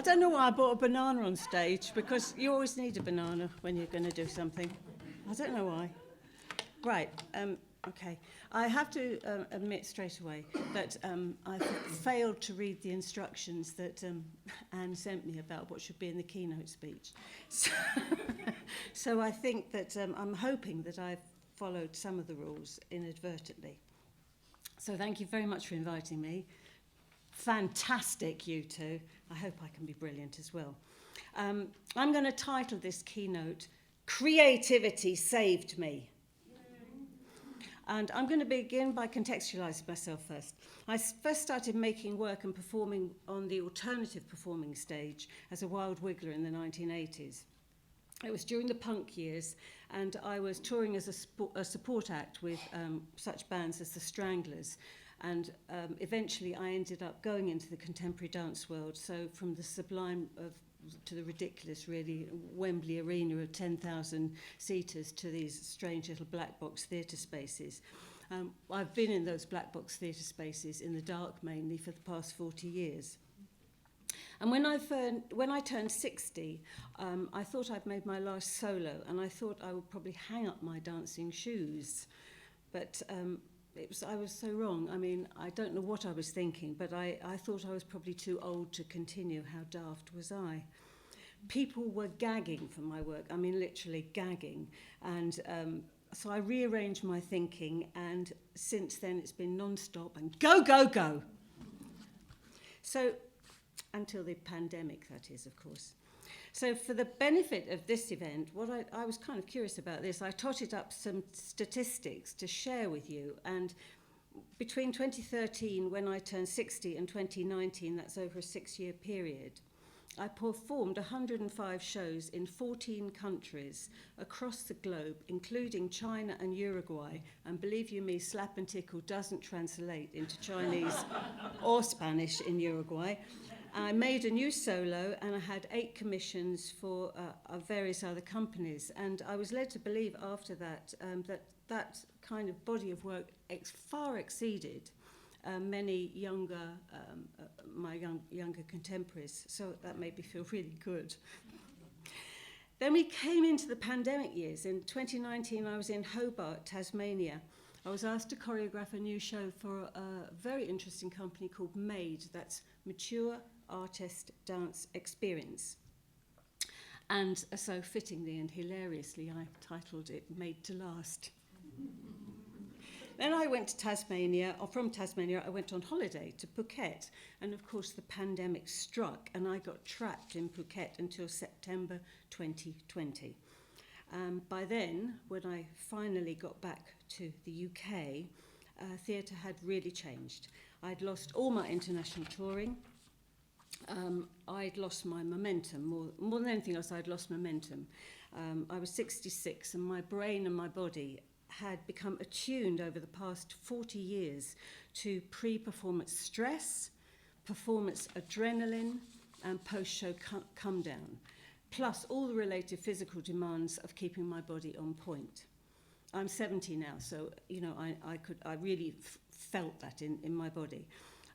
don't know why I bought a banana on stage, because you always need a banana when you're going to do something. I don't know why. Right, okay. I have to admit straight away that I failed to read the instructions that Anne sent me about what should be in the keynote speech. So I think that I'm hoping that I've followed some of the rules inadvertently. So thank you very much for inviting me. Fantastic, you two. I hope I can be brilliant as well. I'm going to title this keynote, Creativity Saved Me. And I'm going to begin by contextualizing myself first. I first started making work and performing on the alternative performing stage as a wild wiggler in the 1980s. It was during the punk years, and I was touring as a support act with such bands as the Stranglers. And eventually I ended up going into the contemporary dance world, so from the sublime to the ridiculous, really, Wembley Arena of 10,000 seaters to these strange little black box theatre spaces. I've been in those black box theatre spaces in the dark mainly for the past 40 years. And when I turned 60, I thought I'd made my last solo, and I thought I would probably hang up my dancing shoes. But I was so wrong. I mean, I don't know what I was thinking, but I thought I was probably too old to continue. How daft was I? People were gagging for my work. I mean, literally gagging. And so I rearranged my thinking, and since then it's been non-stop and go, go, go. So, until the pandemic, that is, of course. So for the benefit of this event, what I was kind of curious about this. I totted up some statistics to share with you. And between 2013, when I turned 60, and 2019, that's over a 6-year period, I performed 105 shows in 14 countries across the globe, including China and Uruguay. And believe you me, slap and tickle doesn't translate into Chinese or Spanish in Uruguay. I made a new solo, and I had 8 commissions for various other companies. And I was led to believe after that that kind of body of work far exceeded many my younger contemporaries. So that made me feel really good. Then we came into the pandemic years. In 2019, I was in Hobart, Tasmania. I was asked to choreograph a new show for a very interesting company called MADE. That's Mature Artist Dance Experience. And so fittingly and hilariously, I titled it Made to Last. Then I went to Tasmania, or from Tasmania, I went on holiday to Phuket. And of course, the pandemic struck, and I got trapped in Phuket until September 2020. By then, when I finally got back to the UK, theatre had really changed. I'd lost all my international touring. I'd lost my momentum. More than anything else, I'd lost momentum. I was 66, and my brain and my body had become attuned over the past 40 years to pre-performance stress, performance adrenaline, and post-show come down, plus all the related physical demands of keeping my body on point. I'm 70 now, so I really felt that in my body.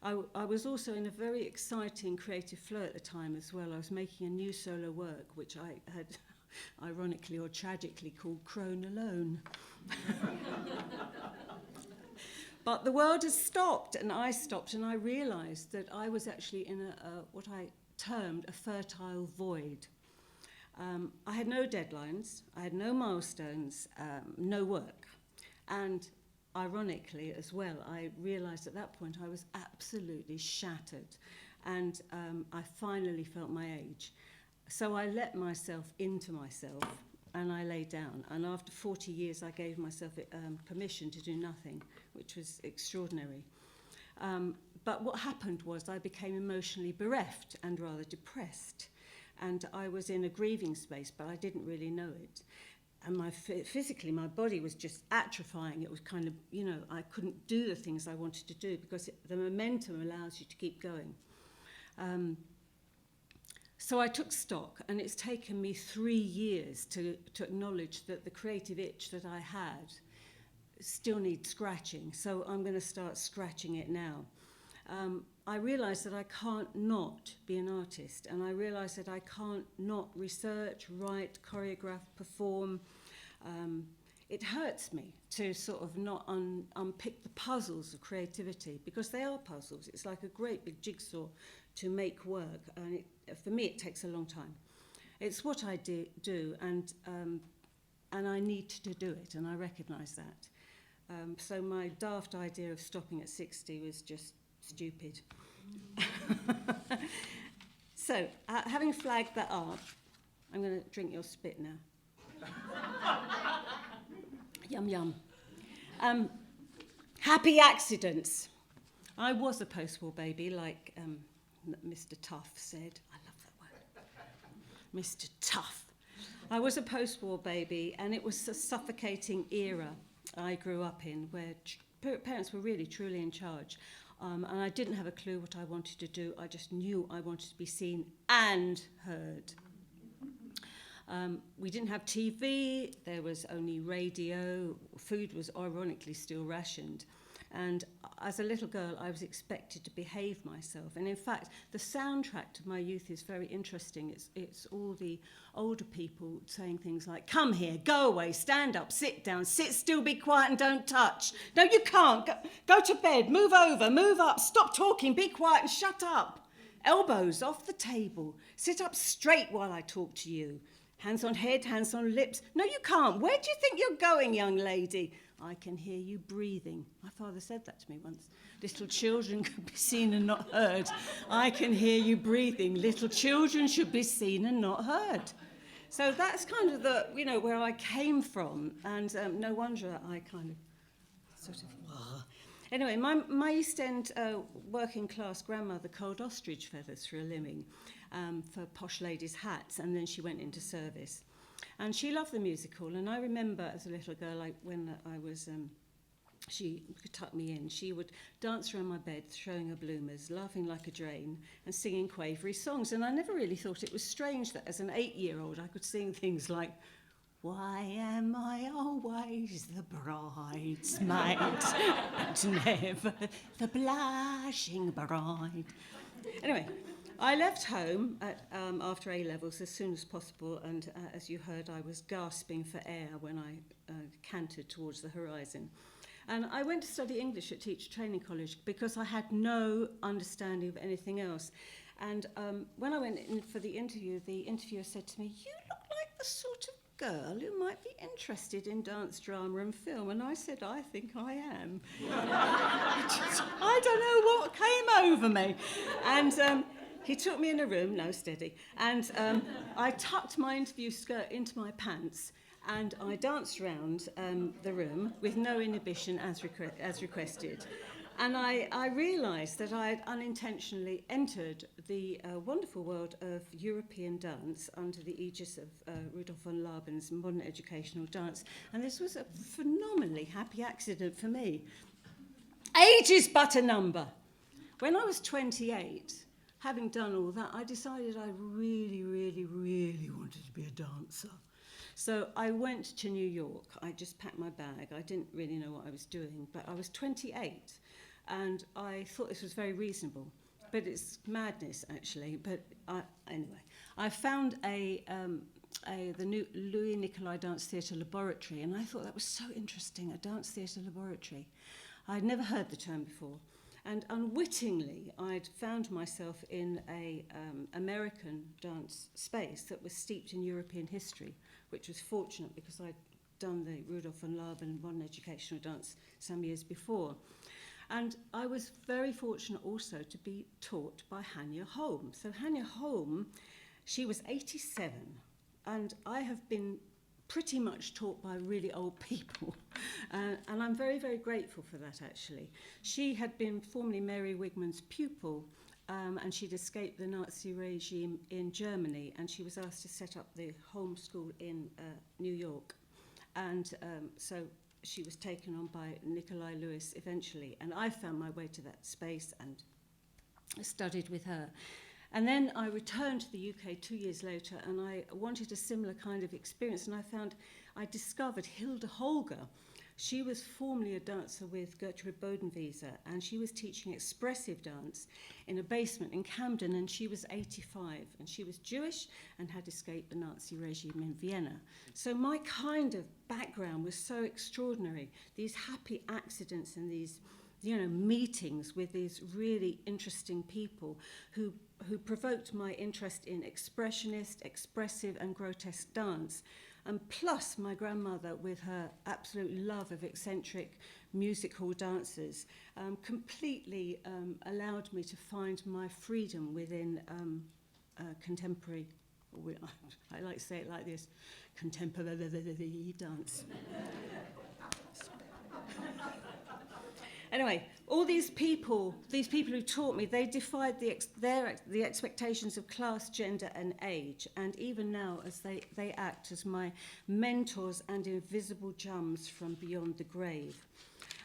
I was also in a very exciting creative flow at the time as well. I was making a new solo work, which I had ironically or tragically called Crone Alone. But the world has stopped, and I stopped, and I realised that I was actually in what I termed a fertile void. I had no deadlines, I had no milestones, no work. And ironically as well, I realised at that point I was absolutely shattered, and I finally felt my age. So I let myself into myself, and I lay down. And after 40 years, I gave myself permission to do nothing, which was extraordinary. But what happened was I became emotionally bereft and rather depressed. And I was in a grieving space, but I didn't really know it. And physically, my body was just atrophying. It was kind of, I couldn't do the things I wanted to do because the momentum allows you to keep going. So I took stock, and it's taken me 3 years to acknowledge that the creative itch that I had still needs scratching. So I'm going to start scratching it now. I realised that I can't not be an artist, and I realised that I can't not research, write, choreograph, perform. It hurts me to sort of not unpick the puzzles of creativity, because they are puzzles. It's like a great big jigsaw to make work, and for me it takes a long time. It's what I do, and I need to do it, and I recognise that. So my daft idea of stopping at 60 was just stupid. So, having flagged that up, I'm going to drink your spit now. Yum, yum. Happy accidents. I was a post-war baby, like Mr. Tough said. I love that word. Mr. Tough. I was a post-war baby, and it was a suffocating era I grew up in, where parents were really, truly in charge. And I didn't have a clue what I wanted to do. I just knew I wanted to be seen and heard. We didn't have TV, there was only radio, food was ironically still rationed. And as a little girl, I was expected to behave myself. And in fact, the soundtrack to my youth is very interesting. It's all the older people saying things like, come here, go away, stand up, sit down, sit still, be quiet and don't touch. No, you can't. Go to bed, move over, move up, stop talking, be quiet and shut up. Elbows off the table, sit up straight while I talk to you. Hands on head, hands on lips. No, you can't. Where do you think you're going, young lady? I can hear you breathing. My father said that to me once. Little children could be seen and not heard. I can hear you breathing. Little children should be seen and not heard. So that's kind of the, where I came from. And no wonder I kind of sort of, Anyway, my East End working class grandmother culled ostrich feathers for a living, for posh ladies' hats, and then she went into service. And she loved the musical, and I remember as a little girl, like when I was, she could tuck me in, she would dance around my bed, throwing her bloomers, laughing like a drain, and singing quavery songs. And I never really thought it was strange that as an 8-year-old I could sing things like, why am I always the bridesmaid and never the blushing bride? Anyway, I left home after A-levels as soon as possible, and as you heard, I was gasping for air when I cantered towards the horizon. And I went to study English at Teacher Training College because I had no understanding of anything else. And when I went in for the interviewer said to me, you look like the sort of girl who might be interested in dance, drama and film. And I said, I think I am. I don't know what came over me. And he took me in a room, no steady, and I tucked my interview skirt into my pants, and I danced around the room with no inhibition as requested. And I realised that I had unintentionally entered the wonderful world of European dance under the aegis of Rudolf von Laben's modern educational dance. And this was a phenomenally happy accident for me. Age is but a number. When I was 28, having done all that, I decided I really, really, really wanted to be a dancer. So I went to New York. I just packed my bag. I didn't really know what I was doing, but I was 28. And I thought this was very reasonable, but it's madness, actually. But anyway, I found the new Louis Nicolai Dance Theatre Laboratory, and I thought that was so interesting, a dance theatre laboratory. I'd never heard the term before. And unwittingly, I'd found myself in a American dance space that was steeped in European history, which was fortunate because I'd done the Rudolf von Laben modern educational dance some years before. And I was very fortunate also to be taught by Hanya Holm. So Hanya Holm, she was 87, and I have been pretty much taught by really old people. And I'm very, very grateful for that, actually. She had been formerly Mary Wigman's pupil, and she'd escaped the Nazi regime in Germany, and she was asked to set up the Holm School in New York. And so she was taken on by Nicolai Lewis eventually, and I found my way to that space and studied with her. And then I returned to the UK 2 years later, and I wanted a similar kind of experience, and I discovered Hilda Holger, She was formerly a dancer with Gertrude Bodenwieser, and she was teaching expressive dance in a basement in Camden, and she was 85, and she was Jewish and had escaped the Nazi regime in Vienna. So my kind of background was so extraordinary. These happy accidents and these, meetings with these really interesting people who provoked my interest in expressionist, expressive and grotesque dance. And plus my grandmother, with her absolute love of eccentric music hall dancers, completely allowed me to find my freedom within contemporary, I like to say it like this, contemporary dance. Anyway, all these people who taught me, they defied the expectations of class, gender and age. And even now, as they act as my mentors and invisible chums from beyond the grave.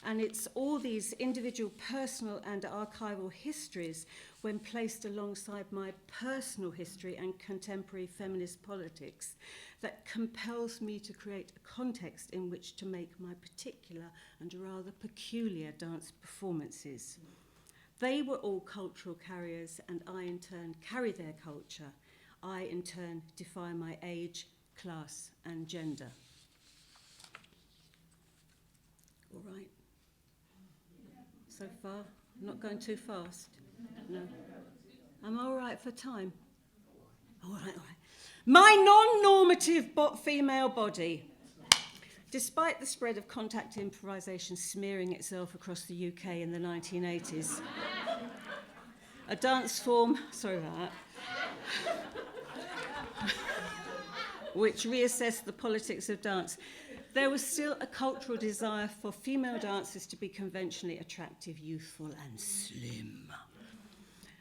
And it's all these individual personal and archival histories when placed alongside my personal history and contemporary feminist politics that compels me to create a context in which to make my particular and rather peculiar dance performances. They were all cultural carriers, and I in turn carry their culture. I in turn defy my age, class and gender. All right. So far, not going too fast. No. I'm all right for time. All right. My non-normative female body. Despite the spread of contact improvisation smearing itself across the UK in the 1980s, a dance form, sorry about that, which reassessed the politics of dance, there was still a cultural desire for female dancers to be conventionally attractive, youthful and slim.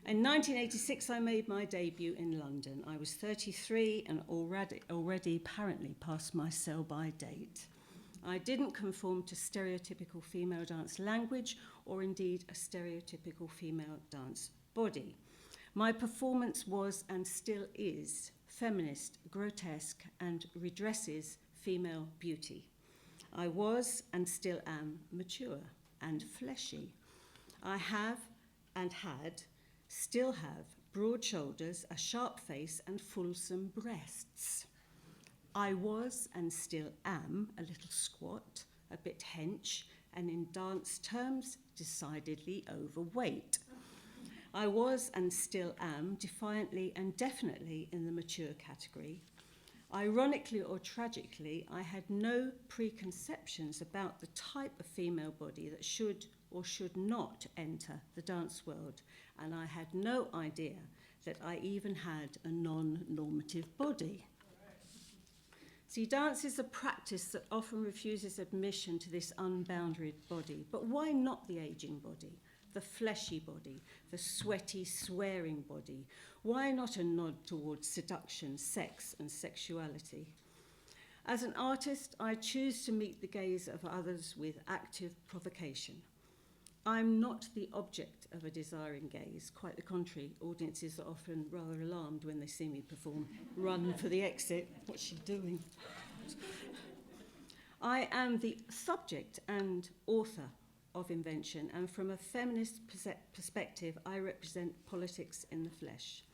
In 1986, I made my debut in London. I was 33 and already apparently past my sell-by date. I didn't conform to stereotypical female dance language or indeed a stereotypical female dance body. My performance was and still is feminist, grotesque and redresses female beauty. I was and still am mature and fleshy. I have and had, still have, broad shoulders, a sharp face and fulsome breasts. I was and still am a little squat, a bit hench, and in dance terms, decidedly overweight. I was and still am defiantly and definitely in the mature category. Ironically or tragically, I had no preconceptions about the type of female body that should or should not enter the dance world, and I had no idea that I even had a non-normative body. See, dance is a practice that often refuses admission to this unboundaried body, but why not the aging body? The fleshy body, the sweaty, swearing body? Why not a nod towards seduction, sex, and sexuality? As an artist, I choose to meet the gaze of others with active provocation. I'm not the object of a desiring gaze. Quite the contrary, audiences are often rather alarmed when they see me perform, run for the exit. What's she doing? I am the subject and author of invention, and from a feminist perspective, I represent politics in the flesh.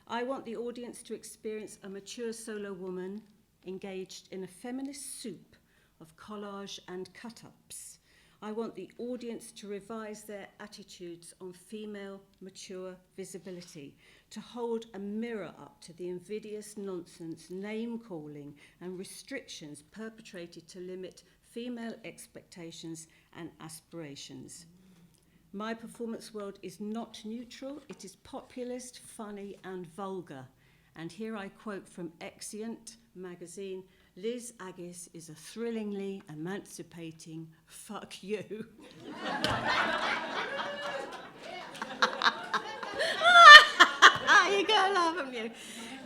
I want the audience to experience a mature solo woman engaged in a feminist soup of collage and cut-ups. I want the audience to revise their attitudes on female mature visibility, to hold a mirror up to the invidious nonsense, name-calling and restrictions perpetrated to limit female expectations and aspirations. My performance world is not neutral, it is populist, funny and vulgar. And here I quote from Exeunt magazine, Liz Aggiss is a thrillingly emancipating fuck you. You gotta laugh, haven't you?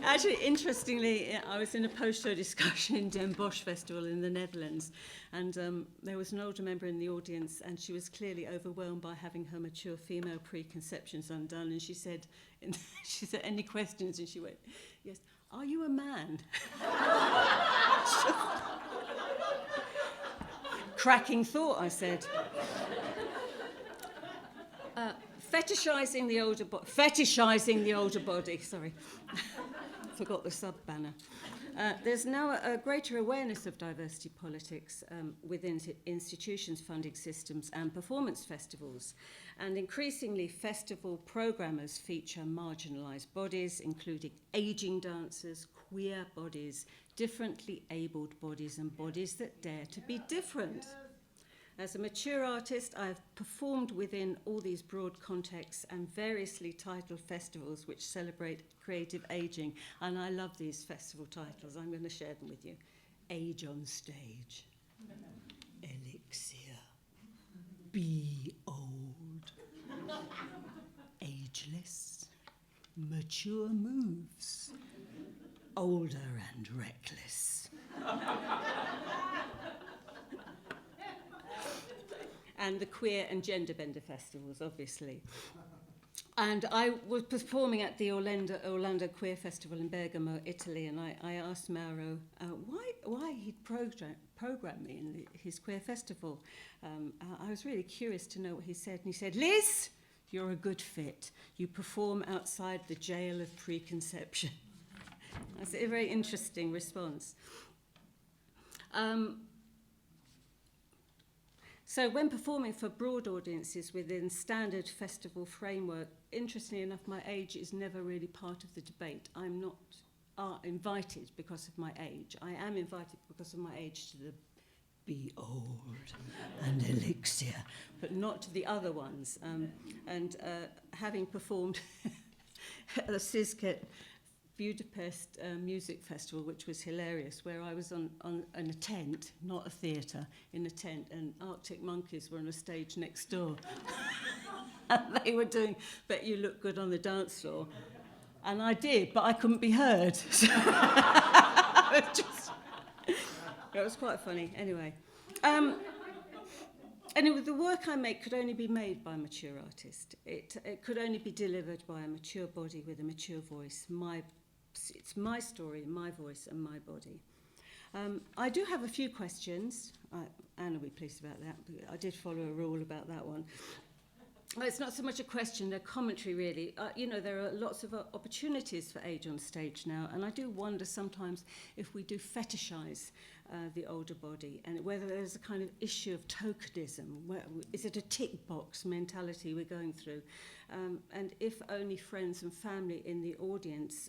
Actually, interestingly, I was in a post-show discussion in Den Bosch Festival in the Netherlands, and there was an older member in the audience, and she was clearly overwhelmed by having her mature female preconceptions undone, and she said, any questions? And she went, yes, are you a man? Cracking thought, I said. Fetishizing the older body, sorry. Forgot the sub-banner. There's now a greater awareness of diversity politics within institutions, funding systems and performance festivals. And increasingly, festival programmers feature marginalised bodies, including ageing dancers, queer bodies, differently abled bodies and bodies that dare to be different. As a mature artist, I've performed within all these broad contexts and variously titled festivals which celebrate creative ageing. And I love these festival titles. I'm going to share them with you. Age on Stage, Elixir, Be Old, Ageless, Mature Moves, Older and Reckless. And the queer and gender bender festivals, obviously. And I was performing at the Orlando Queer Festival in Bergamo, Italy, and I asked Mauro why he'd programmed me in his queer festival. I was really curious to know what he said, and he said, "Liz, you're a good fit. You perform outside the jail of preconception." That's a very interesting response. So when performing for broad audiences within standard festival framework, interestingly enough, my age is never really part of the debate. I'm not invited because of my age. I am invited because of my age to the Be Old and Elixir, but not to the other ones. Having performed at the Sizket Budapest Music Festival, which was hilarious, where I was in a tent, not a theatre, in a tent, and Arctic Monkeys were on a stage next door. And they were doing Bet You Look Good on the Dance Floor. And I did, but I couldn't be heard. So it was quite funny. Anyway. Anyway, the work I make could only be made by a mature artist. It could only be delivered by a mature body with a mature voice. It's my story, my voice, and my body. I do have a few questions. Anna will be pleased about that. I did follow a rule about that one. Well, it's not so much a question, a commentary, really. There are lots of opportunities for age on stage now, and I do wonder sometimes if we do fetishize the older body, and whether there's a kind of issue of tokenism. Is it a tick box mentality we're going through? And if only friends and family in the audience,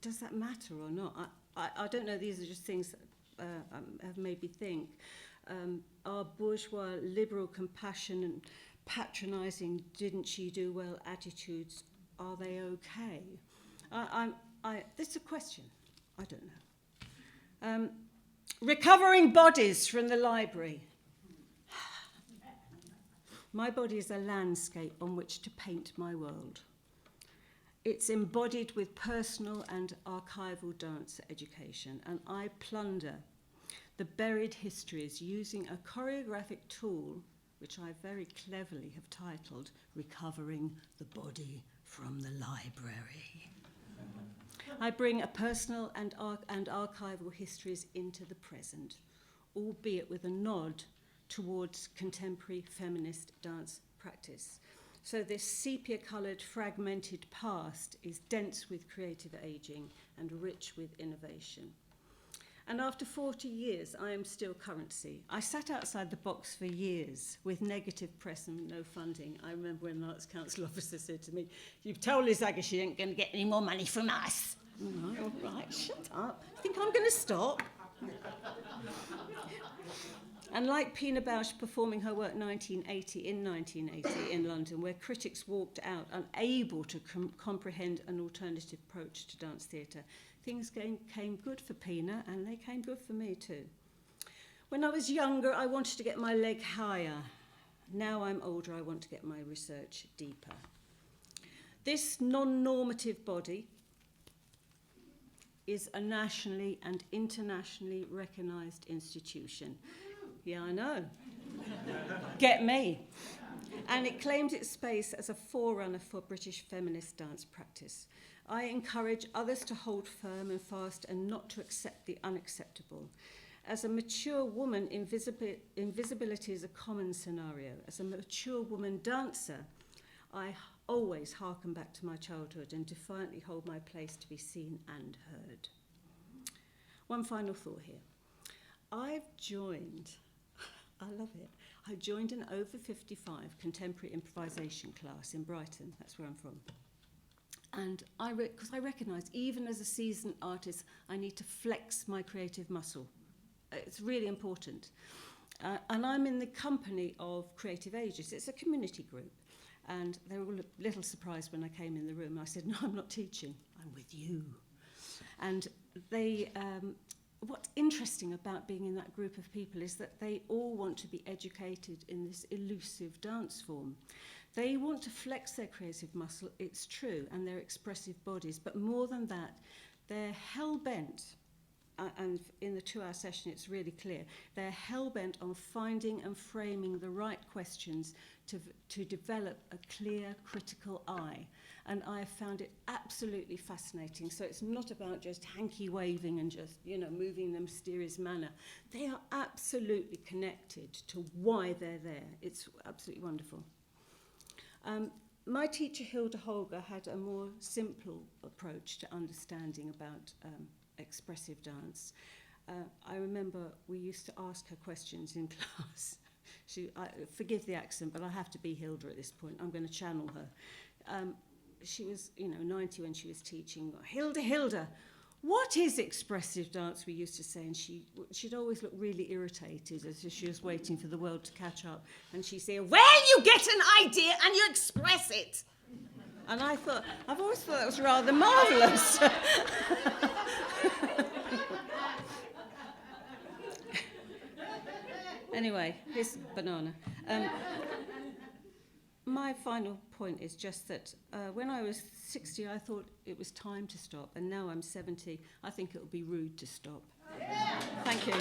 does that matter or not? I don't know, these are just things that have made me think. Our bourgeois, liberal compassion and patronising, didn't she do well attitudes, are they okay? This is a question. I don't know. Recovering bodies from the library. My body is a landscape on which to paint my world. It's embodied with personal and archival dance education, and I plunder the buried histories using a choreographic tool which I very cleverly have titled Recovering the Body from the Library. I bring a personal and archival histories into the present, albeit with a nod towards contemporary feminist dance practice. So this sepia-coloured, fragmented past is dense with creative ageing and rich with innovation. And after 40 years, I am still currency. I sat outside the box for years with negative press and no funding. I remember when an Arts Council officer said to me, "You've told Liz Aggiss she ain't going to get any more money from us." All right, shut up. You think I'm going to stop? And like Pina Bausch performing her work in 1980 in London, where critics walked out unable to comprehend an alternative approach to dance theatre, things came good for Pina, and they came good for me too. When I was younger, I wanted to get my leg higher. Now I'm older, I want to get my research deeper. This non-normative body is a nationally and internationally recognised institution. Yeah, I know. Get me. And it claims its space as a forerunner for British feminist dance practice. I encourage others to hold firm and fast and not to accept the unacceptable. as a mature woman, invisibility is a common scenario. As a mature woman dancer, I always harken back to my childhood and defiantly hold my place to be seen and heard. One final thought here. I joined an over 55 contemporary improvisation class in Brighton. That's where I'm from. And because I recognise, even as a seasoned artist, I need to flex my creative muscle. It's really important. And I'm in the company of Creative Ages. It's a community group. And they were all a little surprised when I came in the room. I said, no, I'm not teaching. I'm with you. And they... what's interesting about being in that group of people is that they all want to be educated in this elusive dance form. They want to flex their creative muscle, it's true, and their expressive bodies, but more than that, they're hell-bent, and in the 2-hour session it's really clear, they're hell-bent on finding and framing the right questions to develop a clear, critical eye. And I have found it absolutely fascinating. So it's not about just hanky-waving and just, moving in a mysterious manner. They are absolutely connected to why they're there. It's absolutely wonderful. My teacher, Hilda Holger, had a more simple approach to understanding about expressive dance. I remember we used to ask her questions in class. Forgive the accent, but I have to be Hilda at this point. I'm going to channel her. She was, 90 when she was teaching. Hilda, what is expressive dance, we used to say, and she'd always look really irritated as if she was waiting for the world to catch up. And she'd say, well, you get an idea and you express it. And I've always thought that was rather marvellous. Anyway, here's banana. My final point is just that when I was 60, I thought it was time to stop, and now I'm 70, I think it would be rude to stop. Thank you.